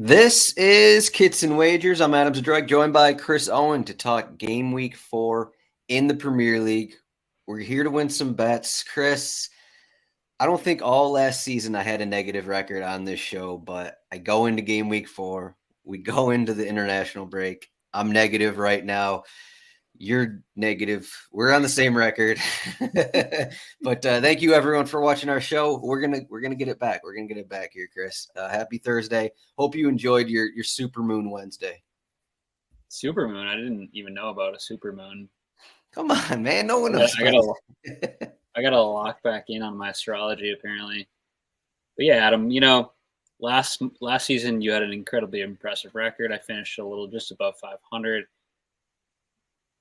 This is Kits and Wagers. I'm Adam Zdroik, joined by Chris Owen to talk Game Week 4 in the Premier League. We're here to win some bets. Chris, I don't think all last season I had a negative record on this show, but I go into Game Week 4. We go into the international break. I'm negative right now. You're negative. We're on the same record. But thank you everyone for watching our show. We're gonna get it back. We're gonna get it back here, Chris. Happy Thursday. Hope you enjoyed your Supermoon Wednesday. Supermoon? I didn't even know about a supermoon. Come on, man. No one knows. I gotta lock back in on my astrology apparently. But yeah, Adam, last season you had an incredibly impressive record. I finished a little just above 500.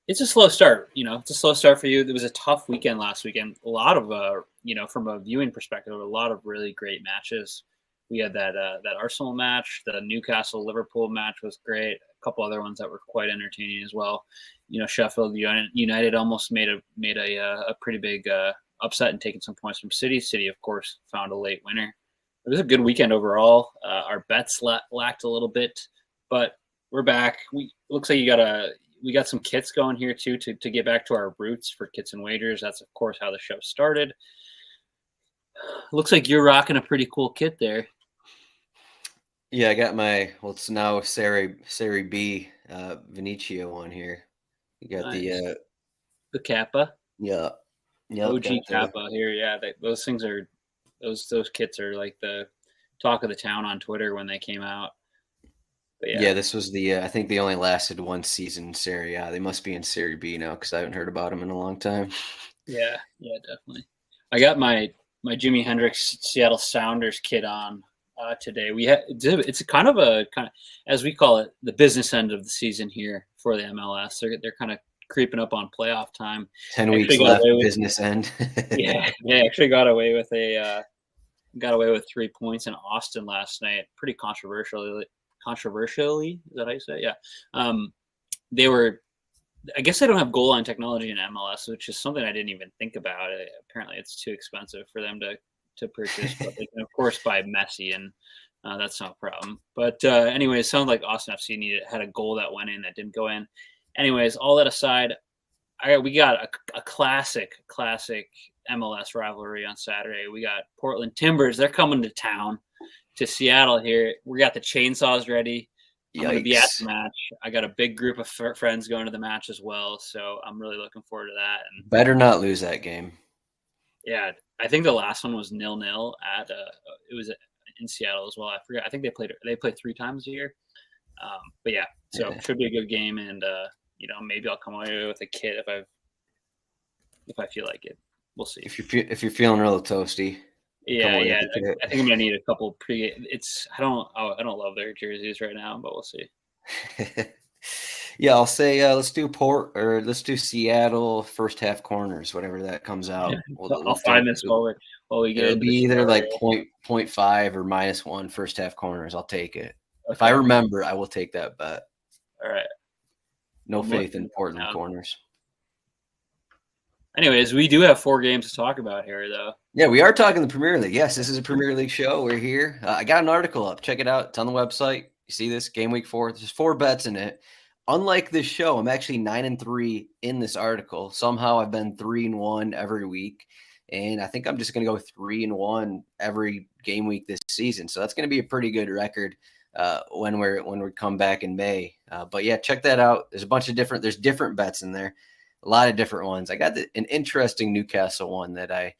It's a slow start, It's a slow start for you. It was a tough weekend last weekend. A lot of, from a viewing perspective, a lot of really great matches. We had that Arsenal match, the Newcastle Liverpool match was great. A couple other ones that were quite entertaining as well. Sheffield United almost made a pretty big upset and taking some points from City. City, of course, found a late winner. It was a good weekend overall. Our bets lacked a little bit, but we're back. Looks like we got some kits going here too to get back to our roots for Kits and Wagers. That's of course how the show started. Looks like you're rocking a pretty cool kit there. Yeah, I got it's now Serie B Venetia one here. You got nice. The Kappa. Yeah. OG Kappa here. Yeah, those things are those kits are like the talk of the town on Twitter when they came out. Yeah, this was I think they only lasted one season in Serie A. They must be in Serie B now because I haven't heard about them in a long time. Yeah, definitely. I got my Jimi Hendrix Seattle Sounders kit on today. It's kind of as we call it, the business end of the season here for the MLS. They're kind of creeping up on playoff time. 10 weeks left, business end. Yeah, they actually got away with 3 points in Austin last night. Pretty controversially, is that how you say it? Yeah. I guess they don't have goal line technology in MLS, which is something I didn't even think about. Apparently it's too expensive for them to purchase, but they can of course buy Messi, and that's not a problem. But anyway, it sounded like Austin FC had a goal that went in that didn't go in. Anyways, all that aside, we got a classic MLS rivalry on Saturday. We got Portland Timbers. They're coming to town, to Seattle here. We got the chainsaws ready. I'm going to be at the match. I got a big group of friends going to the match as well, so I'm really looking forward to that. And better not lose that game. Yeah, I think the last one was 0-0 at it was in Seattle as well. I forget. I think they play 3 times a year. But yeah, so it should be a good game, and maybe I'll come away with a kit if I feel like it. We'll see. If you're feeling real toasty. Yeah. I think I'm gonna need a couple I don't love their jerseys right now, but we'll see. Yeah, I'll say let's do Seattle first half corners, whatever that comes out. Yeah, I'll find this while we get. It'll be either like 0.5 or -1 first half corners. I'll take it. Okay. If I remember, I will take that bet. All right. No faith in Portland corners. Anyways, we do have 4 games to talk about here, though. Yeah, we are talking the Premier League. Yes, this is a Premier League show. We're here. I got an article up. Check it out. It's on the website. You see this? Game Week 4. There's 4 bets in it. Unlike this show, I'm actually 9-3 in this article. Somehow I've been 3-1 every week. And I think I'm just going to go 3-1 every game week this season. So that's going to be a pretty good record when we come back in May. But yeah, check that out. There's a bunch of there's different bets in there. A lot of different ones. I got an interesting Newcastle one that I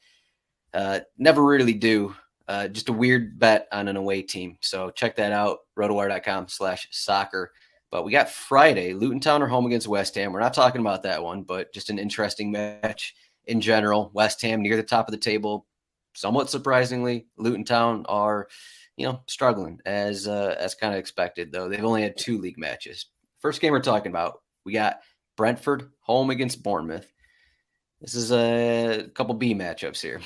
never really do. Just a weird bet on an away team. So check that out, rotowire.com/soccer. But we got Friday, Luton Town are home against West Ham. We're not talking about that one, but just an interesting match in general. West Ham near the top of the table. Somewhat surprisingly, Luton Town are, struggling as kind of expected, though. They've only had 2 league matches. First game we're talking about, we got Brentford home against Bournemouth. This is a couple B matchups here.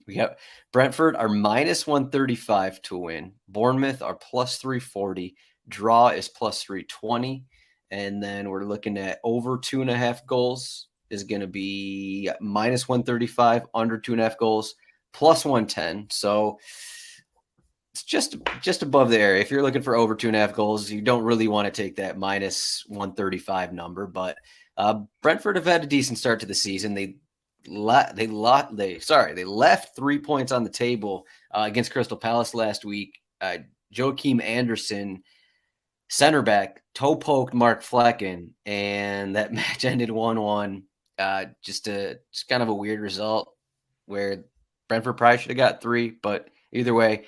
We got Brentford are -135 to win. Bournemouth are +340. Draw is +320. And then we're looking at over 2.5 goals is going to be -135, under 2.5 goals, +110. So It's just above there. If you're looking for over 2.5 goals, you don't really want to take that minus 135 number. But Brentford have had a decent start to the season. They left 3 points on the table against Crystal Palace last week. Joachim Anderson, center back, toe poked Mark Flecken, and that match ended 1-1. Just kind of a weird result where Brentford probably should have got 3, but either way.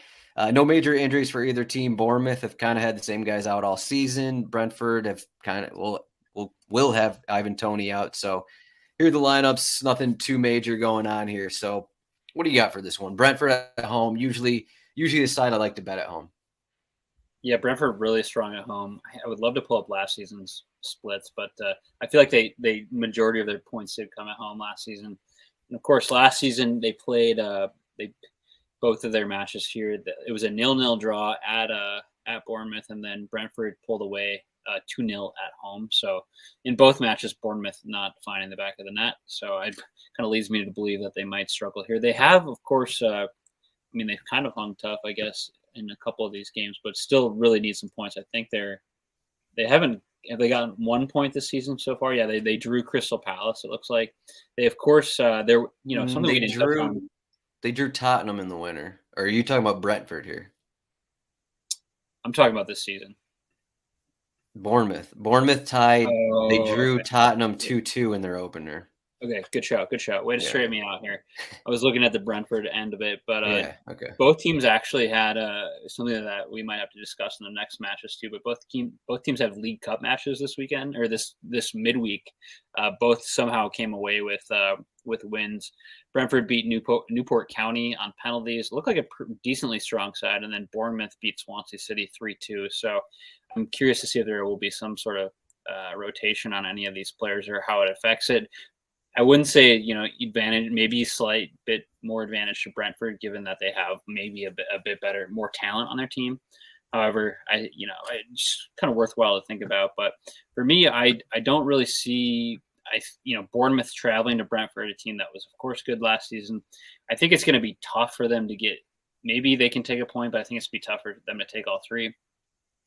No major injuries for either team. Bournemouth have kind of had the same guys out all season. Brentford have kind of will have Ivan Toney out. So here are the lineups. Nothing too major going on here. So what do you got for this one? Brentford at home. Usually the side I like to bet at home. Yeah, Brentford really strong at home. I would love to pull up last season's splits, but I feel like they majority of their points did come at home last season. And of course, last season they played both of their matches here. It was a 0-0 draw at Bournemouth, and then Brentford pulled away 2-0 at home. So in both matches, Bournemouth not finding the back of the net. So it kind of leads me to believe that they might struggle here. They have, of course, they've kind of hung tough, I guess, in a couple of these games, but still really need some points. I think have they gotten 1 point this season so far? Yeah, they drew Crystal Palace. It looks like they, of course, something we didn't touch on. They drew Tottenham in the winter. Or are you talking about Brentford here? I'm talking about this season. Bournemouth tied. They drew Tottenham 2-2 in their opener. Okay, good shout. Way to straighten me out here. I was looking at the Brentford end of it, but okay. Both teams actually had something that we might have to discuss in the next matches too. But both teams have League Cup matches this weekend or this midweek. Both somehow came away with wins. Brentford beat Newport County on penalties. Looked like a decently strong side, and then Bournemouth beat Swansea City 3-2. So I'm curious to see if there will be some sort of rotation on any of these players or how it affects it. I wouldn't say, advantage, maybe slight bit more advantage to Brentford, given that they have maybe a bit better, more talent on their team. However, it's kind of worthwhile to think about. But for me, I don't really see, Bournemouth traveling to Brentford, a team that was, of course, good last season. I think it's going to be tough for them to get, maybe they can take a point, but I think it's going to be tough for them to take all 3.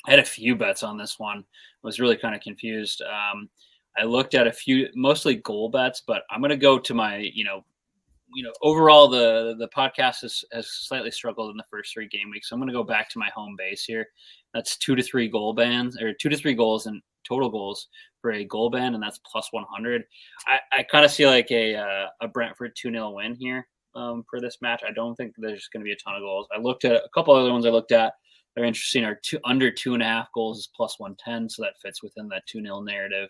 I had a few bets on this one. I was really kind of confused. I looked at a few, mostly goal bets, but I'm going to go to my, overall the podcast has slightly struggled in the first 3 game weeks. So I'm going to go back to my home base here. That's 2 to 3 goal bands, or 2 to 3 goals and total goals for a goal band, and that's plus 100. I kind of see like a Brentford 2-0 win here for this match. I don't think there's going to be a ton of goals. I looked at a couple other ones I looked at. They're interesting. Are under 2.5 goals is plus 110, so that fits within that 2-0 narrative.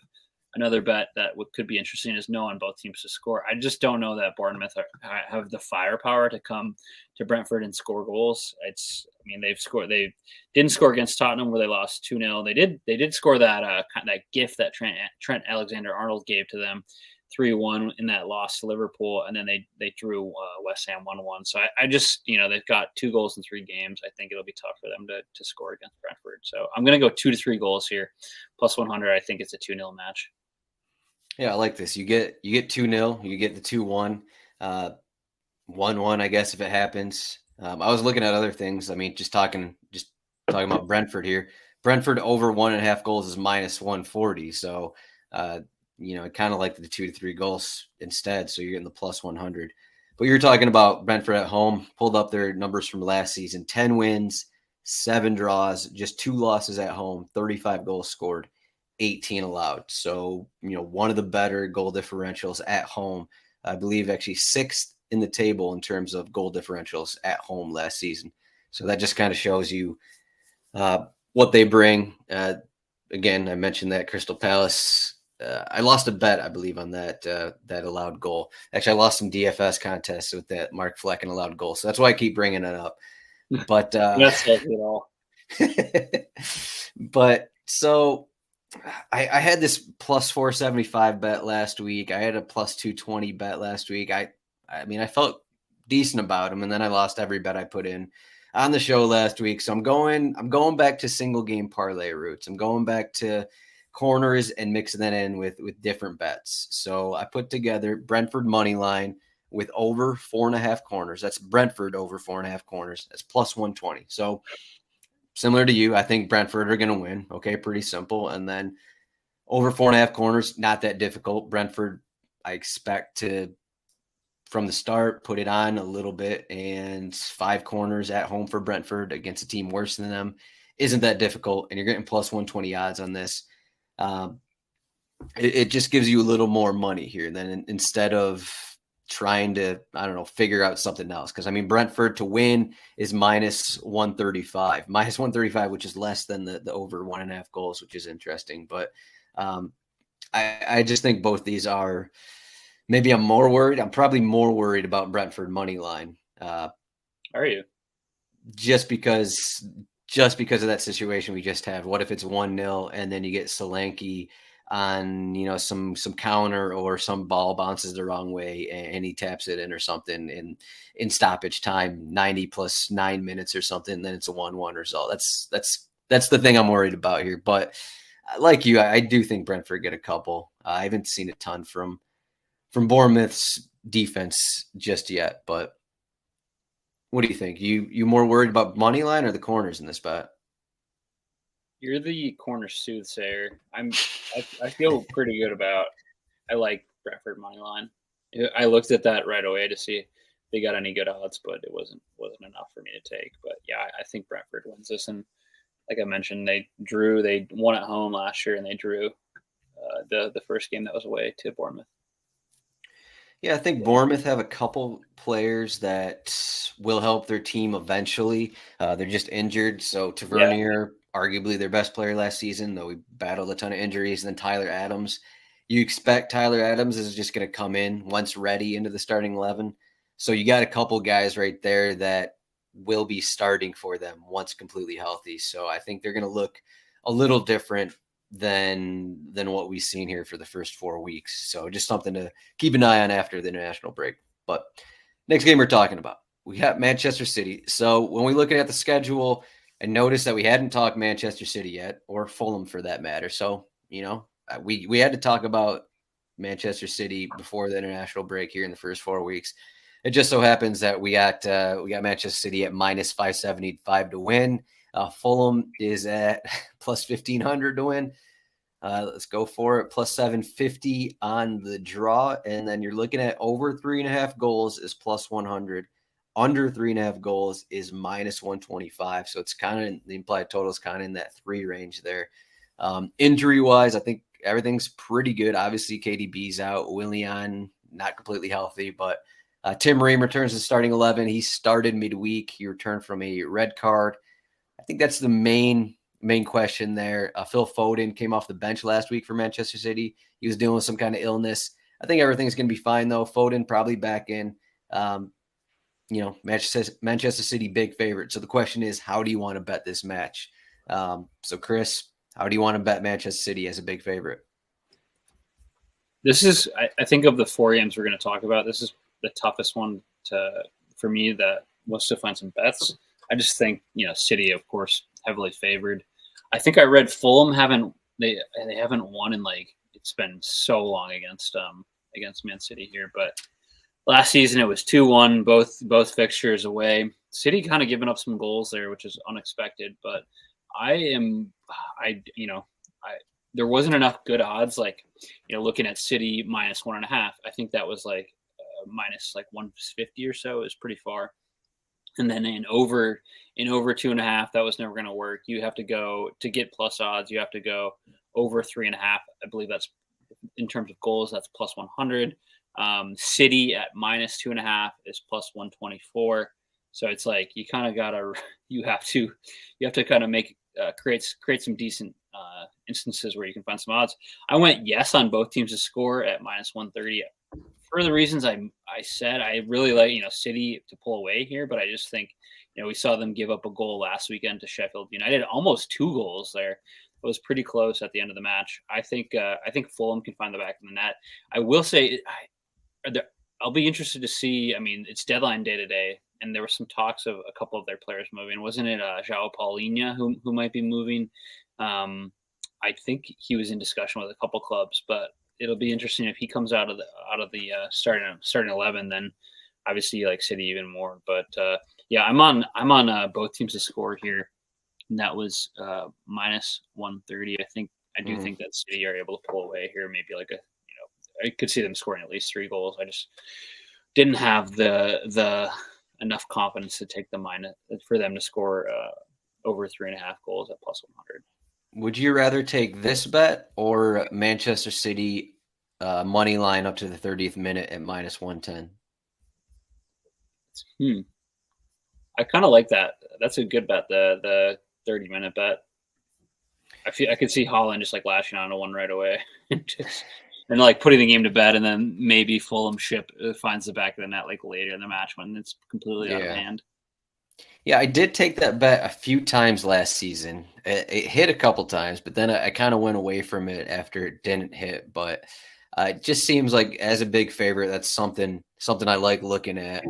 Another bet that could be interesting is no on both teams to score. I just don't know that Bournemouth have the firepower to come to Brentford and score goals. They've scored. They didn't score against Tottenham where they lost 2-0. They did score that that gift that Trent Alexander-Arnold gave to them 3-1 in that loss to Liverpool, and then they drew West Ham 1-1. So I just they've got 2 goals in 3 games. I think it'll be tough for them to score against Brentford. So I'm going to go 2 to 3 goals here, plus 100. I think it's a 2-0 match. Yeah, I like this. You get 2-0, you get the 2-1, 1-1, I guess, if it happens. I was looking at other things. Just talking about Brentford here. Brentford over 1.5 goals is minus 140. So, I kind of like the 2 to 3 goals instead. So you're getting the plus 100. But you're talking about Brentford at home, pulled up their numbers from last season: 10 wins, 7 draws, just 2 losses at home, 35 goals scored, 18 allowed. So, one of the better goal differentials at home. I believe actually 6th in the table in terms of goal differentials at home last season. So that just kind of shows you what they bring. Again, I mentioned that Crystal Palace. I lost a bet, I believe, on that allowed goal. Actually, I lost some DFS contests with that Mark Flecken allowed goal. So that's why I keep bringing it up. But that's not at all. But so I had this plus 475 bet last week. I had a plus 220 bet last week. I felt decent about them, and then I lost every bet I put in on the show last week. So I'm going back to single game parlay routes. I'm going back to corners and mixing that in with different bets. So I put together Brentford money line with over 4.5 corners. That's Brentford over 4.5 corners. That's plus 120. So similar to you, I think Brentford are going to win. Okay, pretty simple. And then over 4.5 corners, not that difficult. Brentford, I expect to, from the start, put it on a little bit, and 5 corners at home for Brentford against a team worse than them isn't that difficult. And you're getting plus 120 odds on this. It just gives you a little more money here than instead of trying to, I don't know, figure out something else. Because I mean, Brentford to win is minus 135, which is less than the over 1.5 goals, which is interesting. But I just think both these are. Maybe I'm more worried. I'm probably more worried about Brentford money line. Are you? Just because of that situation we just had. What if it's 1-0 and then you get Solanke on, some counter, or some ball bounces the wrong way and he taps it in or something in stoppage time, 90 plus 9 minutes or something, then it's a 1-1 result. That's the thing I'm worried about here. But like you, I do think Brentford get a couple. I haven't seen a ton from Bournemouth's defense just yet, but what do you think? You more worried about money line or the corners in this bet? You're the corner soothsayer. I feel pretty good about. I like Brentford money line. I looked at that right away to see if they got any good odds, but it wasn't enough for me to take. But yeah, I think Brentford wins this, and like I mentioned, they won at home last year, and they drew the first game that was away to Bournemouth. Yeah, I think Bournemouth have a couple players that will help their team eventually. They're just injured. So Tavernier, arguably their best player last season, though he battled a ton of injuries. And then Tyler Adams. You expect Tyler Adams is just going to come in once ready into the starting 11. So you got a couple guys right there that will be starting for them once completely healthy. So I think they're going to look a little different than what we've seen here for the first 4 weeks. So just something to keep an eye on after the international break. But next game we're talking about, we got Manchester City. So when we look at the schedule, I noticed that we hadn't talked Manchester City yet, or Fulham for that matter. So, we had to talk about Manchester City before the international break here in the first 4 weeks. It just so happens that we got Manchester City at minus 575 to win. Fulham is at plus 1,500 to win. Let's go for it. Plus 750 on the draw. And then you're looking at over 3.5 goals is plus 100. Under 3.5 goals is minus 125. So it's kind of, the implied total is kind of in that 3 range there. Injury-wise, I think everything's pretty good. Obviously, KDB's out. Willian, not completely healthy, but Tim Ream returns to starting 11. He started midweek. He returned from a red card. I think that's the main question there. Phil Foden came off the bench last week for Manchester City. He was dealing with some kind of illness. I think everything's going to be fine, though. Foden probably back in. Manchester City, big favorite. So the question is, how do you want to bet this match? So, Chris, how do you want to bet Manchester City as a big favorite? This is, I think, of the 4 games we're going to talk about, this is the toughest one for me that was to find some bets. I just think, City, of course, heavily favored. I think I read Fulham haven't won in it's been so long against Man City here, but last season it was 2-1, both fixtures away. City kind of giving up some goals there, which is unexpected, but there wasn't enough good odds, looking at City minus 1.5. I think that was minus 150 or so is pretty far. And then in over 2.5, that was never going to work. You have to go to get plus odds. You have to go over 3.5. I believe that's in terms of goals. That's plus 100. City at minus 2.5 is plus 124. So it's you kind of you have to kind of create some decent instances where you can find some odds. I went yes on both teams to score at minus 130. For the reasons I said, I really like City to pull away here, but I just think we saw them give up a goal last weekend to Sheffield United, almost 2 goals there. It was pretty close at the end of the match. I think Fulham can find the back of the net. I will say I'll be interested to see. I mean, it's deadline day today, and there were some talks of a couple of their players moving. Wasn't it João Paulinho who might be moving? I think he was in discussion with a couple clubs, but it'll be interesting if he comes out of the starting 11. Then obviously you like City even more. But yeah, I'm on both teams to score here, and that was minus 130. I do think that City are able to pull away here. Maybe like I could see them scoring at least 3 goals. I just didn't have the enough confidence to take the minus for them to score over 3.5 goals at plus 100. Would you rather take this bet or Manchester City money line up to the 30th minute at minus 110? I kind of like that. That's a good bet. The 30-minute bet. I could see Haaland just like lashing on to one right away, and like putting the game to bed, and then maybe Fulham finds the back of the net like later in the match when it's completely out of hand. Yeah, I did take that bet a few times last season. It hit a couple times, but then I kind of went away from it after it didn't hit. But it just seems like as a big favorite, that's something I like looking at.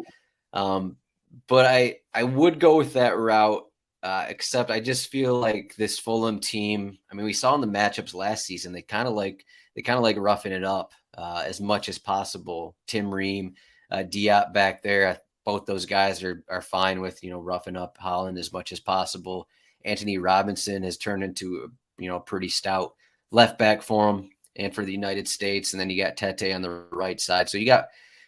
But I would go with that route, except I just feel like this Fulham team. I mean, we saw in the matchups last season they kind of like roughing it up as much as possible. Tim Ream, Diop back there. Both those guys are fine with, roughing up Haaland as much as possible. Anthony Robinson has turned into, a pretty stout left back for him and for the United States. And then you got Tete on the right side. So you got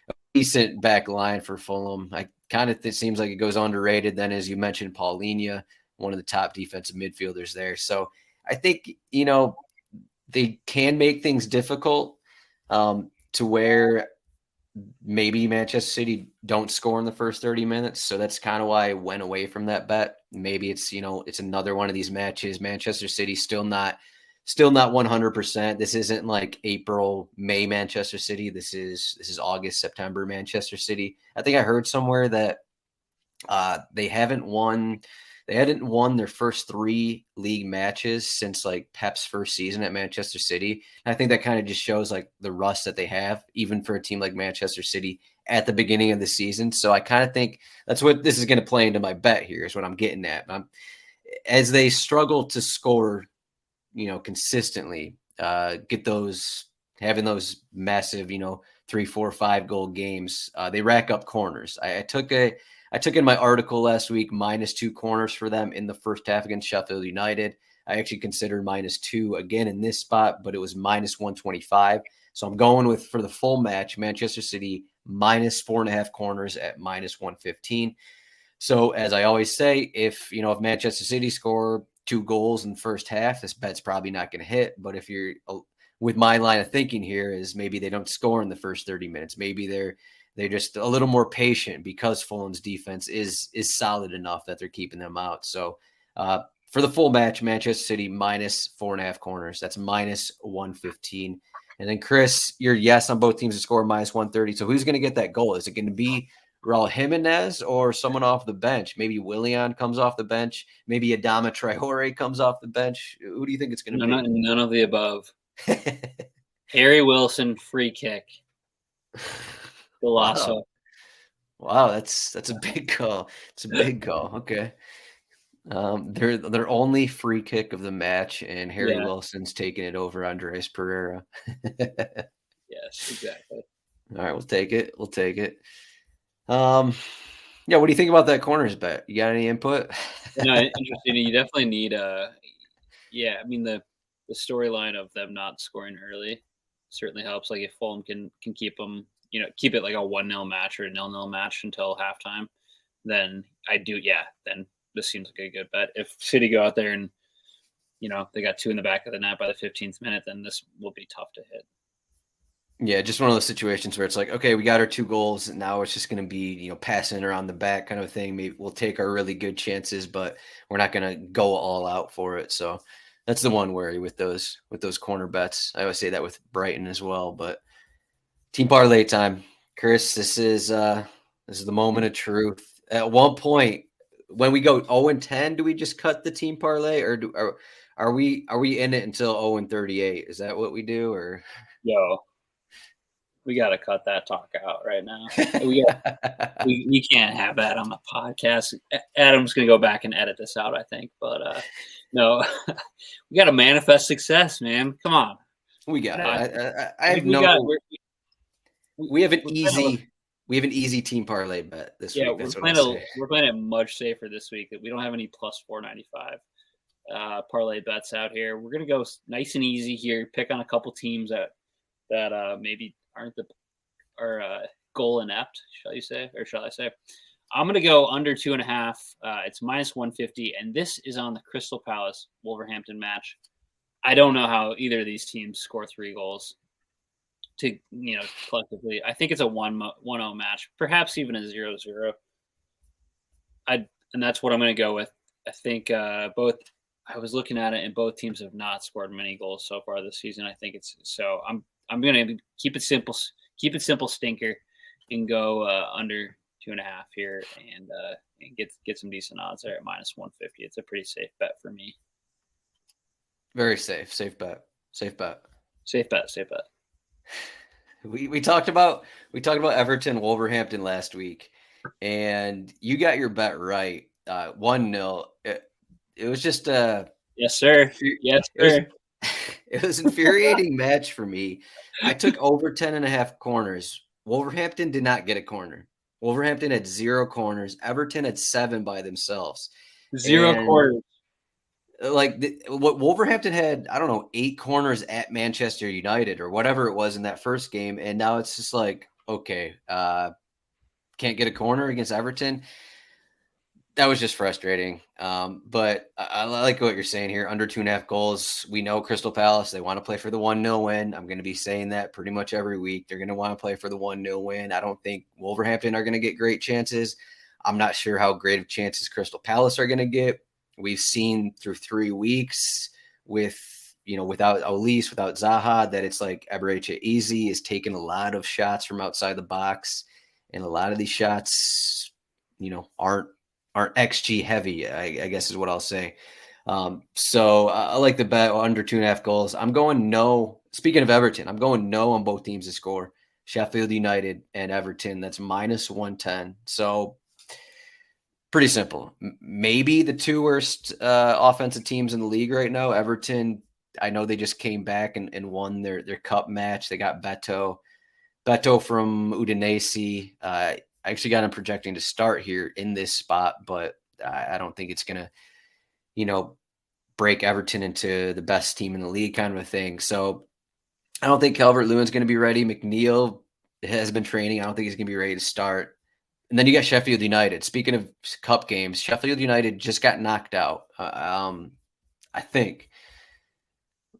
a decent back line for Fulham. It seems like it goes underrated. Then, as you mentioned, Paulinho, one of the top defensive midfielders there. So I think, they can make things difficult to where maybe Manchester City don't score in the first 30 minutes. So that's kind of why I went away from that bet. Maybe it's, it's another one of these matches. Manchester City still not 100%. This isn't like April, May Manchester City. This is August, September Manchester City. I think I heard somewhere that they hadn't won their first 3 league matches since like Pep's first season at Manchester City. And I think that kind of just shows like the rust that they have, even for a team like Manchester City at the beginning of the season. So I kind of think that's what this is going to play into my bet here is what I'm getting at. As they struggle to score, consistently, having those massive, 3, 4, 5 goal games, they rack up corners. I took in my article last week -2 corners for them in the first half against Sheffield United. I actually considered -2 again in this spot, but it was -125. So I'm going for the full match, Manchester City -4.5 corners at -115. So as I always say, if Manchester City score 2 goals in the first half, this bet's probably not going to hit. But if you're with my line of thinking here is maybe they don't score in the first 30 minutes. Maybe they're just a little more patient because Fulham's defense is solid enough that they're keeping them out. So for the full match, Manchester City -4.5 corners. That's -115. And then Chris, you're yes on both teams to score -130. So who's going to get that goal? Is it going to be Raul Jimenez or someone off the bench? Maybe Willian comes off the bench. Maybe Adama Traore comes off the bench. Who do you think it's going to be? None of the above. Harry Wilson, free kick. Golasso. Wow, that's a big call. It's a big call. Okay. Their only free kick of the match, and Harry Wilson's taking it over Andres Pereira. Yes, exactly. All right, we'll take it. Yeah, what do you think about that corners bet? You got any input? Interesting. You definitely need I mean the storyline of them not scoring early certainly helps. Like if Fulham can keep them, keep it like a 1-0 match or a 0-0 match until halftime, then then this seems like a good bet. If City go out there and, they got 2 in the back of the net by the 15th minute, then this will be tough to hit. Yeah, just one of those situations where it's like, okay, we got our 2 goals, and now it's just going to be, passing around the back kind of thing. Maybe we'll take our really good chances, but we're not going to go all out for it. So that's the one worry with those corner bets. I always say that with Brighton as well. But team parlay time, Chris. This is the moment of truth. At one point, when we go 0-10, do we just cut the team parlay, or are we in it until 0-38? Is that what we do, or? We got to cut that talk out right now. We can't have that on the podcast. Adam's going to go back and edit this out, I think. But no, we got to manifest success, man. Come on. We got it. I I have think we got. we have an We're playing easy team parlay bet this week. That's what I'll say. we're playing it much safer this week. We don't have any plus 495 parlay bets out here. We're gonna go nice and easy here. Pick on a couple teams that maybe aren't the or goal inept, shall I say? I'm gonna go under 2.5. It's minus 150, and this is on the Crystal Palace Wolverhampton match. I don't know how either of these teams score 3 goals to collectively. I think it's a 1-0 match, perhaps even a 0-0. And that's what I'm going to go with. I think both. I was looking at it, and both teams have not scored many goals so far this season. I think it's so. I'm going to keep it simple, stinker, and go under 2.5 here, and get some decent odds there at minus 150. It's a pretty safe bet for me. Very safe bet. We talked about Everton Wolverhampton last week, and you got your bet right. 1-0. It was just yes, sir. Yes, sir. It was an infuriating match for me. I took over 10.5 corners. Wolverhampton did not get a corner. Wolverhampton had 0 corners. Everton had 7 by themselves. 0 corners. What Wolverhampton had, I don't know, 8 corners at Manchester United or whatever it was in that first game. And now it's just like, okay, can't get a corner against Everton. That was just frustrating. But I like what you're saying here. Under 2.5 goals. We know Crystal Palace, they want to play for the 1-0 win. I'm going to be saying that pretty much every week. They're going to want to play for the 1-0 win. I don't think Wolverhampton are going to get great chances. I'm not sure how great of chances Crystal Palace are going to get. We've seen through 3 weeks without Olise, without Zaha, that it's like Eberechi Eze is taking a lot of shots from outside the box. And a lot of these shots, aren't XG heavy, I guess is what I'll say. So I like the bet under 2.5 goals. I'm going no. Speaking of Everton, I'm going no on both teams to score. Sheffield United and Everton. That's minus 110. So pretty simple. Maybe the 2 worst offensive teams in the league right now. Everton, I know they just came back and won their cup match. They got Beto from Udinese. I actually got him projecting to start here in this spot, but I don't think it's going to, break Everton into the best team in the league kind of a thing. So I don't think Calvert-Lewin's going to be ready. McNeil has been training. I don't think he's going to be ready to start. And then you got Sheffield United. Speaking of cup games, Sheffield United just got knocked out. I think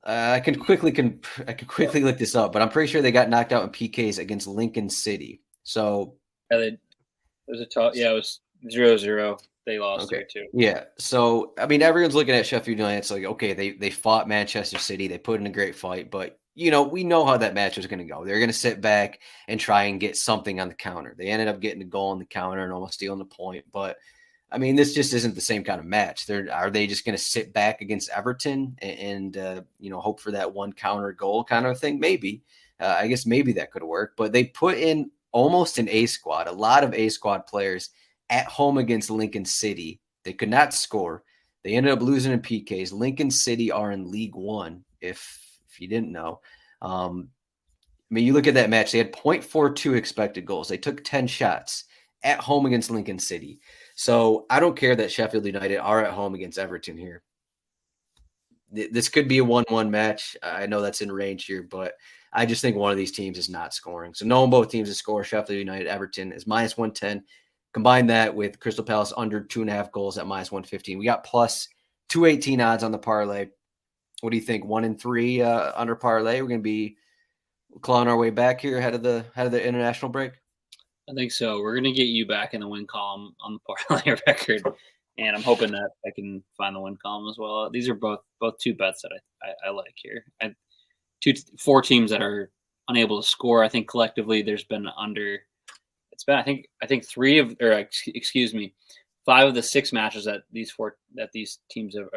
I can quickly look this up, but I'm pretty sure they got knocked out in PKs against Lincoln City. So it was 0-0. They lost there too. Yeah. So I mean, everyone's looking at Sheffield United. It's like, okay, they fought Manchester City. They put in a great fight, but we know how that match was going to go. They're going to sit back and try and get something on the counter. They ended up getting a goal on the counter and almost stealing the point. But I mean, this just isn't the same kind of match. Are they just going to sit back against Everton and hope for that one counter goal kind of thing? Maybe. I guess maybe that could work. But they put in almost an A squad, a lot of A squad players at home against Lincoln City. They could not score. They ended up losing in PKs. Lincoln City are in League One, if you didn't know. I mean, you look at that match, they had 0.42 expected goals. They took 10 shots at home against Lincoln City. So I don't care that Sheffield United are at home against Everton here. This could be a 1-1 match. I know that's in range here, but I just think one of these teams is not scoring. So knowing both teams to score, Sheffield United, Everton is minus 110. Combine that with Crystal Palace under 2.5 goals at minus 115. We got plus 218 odds on the parlay. What do you think? 1 and 3 under parlay. We're going to be clawing our way back here ahead of the international break. I think so. We're going to get you back in the win column on the parlay record, and I'm hoping that I can find the win column as well. These are both 2 bets that I like here. 4 teams that are unable to score. I think collectively there's been under. It's been I think 5 of the 6 matches that these teams have.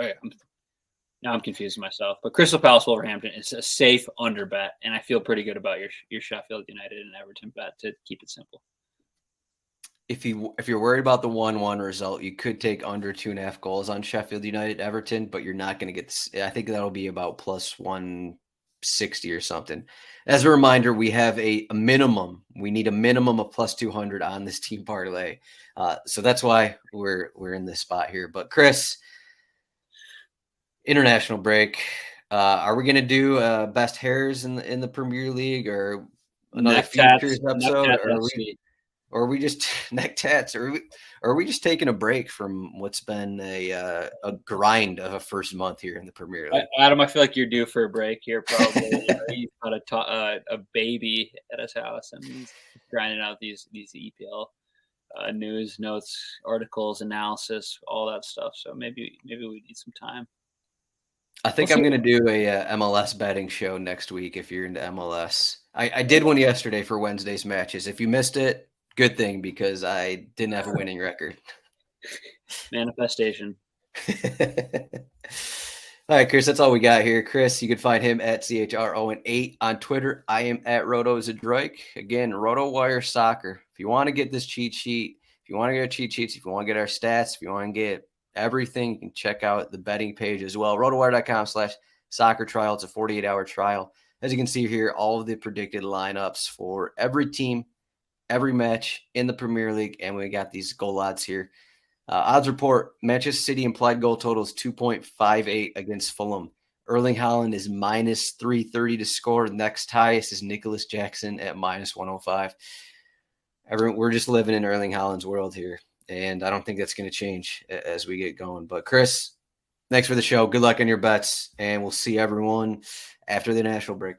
Now I'm confusing myself, but Crystal Palace Wolverhampton is a safe under bet, and I feel pretty good about your Sheffield United and Everton bet to keep it simple. If you're worried about the 1-1 result, you could take under 2.5 goals on Sheffield United Everton, but you're not going to get. I think that'll be about plus 160 60 or something. As a reminder, we have a minimum. We need a minimum of plus 200 on this team parlay. So that's why we're in this spot here. But Chris, international break. Are we going to do best hairs in the Premier League or another Neck tats, features neck episode? tats Or are we just neck tats? Or are we just taking a break from what's been a grind of a first month here in the Premier League? Adam, I feel like you're due for a break here. Probably he's got a baby at his house, and he's grinding out these EPL news, notes, articles, analysis, all that stuff. So maybe we need some time. I think I'm going to do a MLS betting show next week if you're into MLS. I did one yesterday for Wednesday's matches. If you missed it, good thing because I didn't have a winning record. Manifestation. All right, Chris, that's all we got here. Chris, you can find him at CHRON8 on Twitter. I am at Roto Zdroik. Again, RotoWire Soccer. If you want to get this cheat sheet, if you want to get our cheat sheets, if you want to get our stats, if you want to get everything, you can check out the betting page as well. RotoWire.com/soccer trial. It's a 48-hour trial. As you can see here, all of the predicted lineups for every team, every match in the Premier League, and we got these goal odds here. Odds report, Manchester City implied goal total is 2.58 against Fulham. Erling Haaland is minus 330 to score. Next highest is Nicholas Jackson at minus 105. We're just living in Erling Haaland's world here, and I don't think that's going to change as we get going. But Chris, thanks for the show. Good luck on your bets, and we'll see everyone after the national break.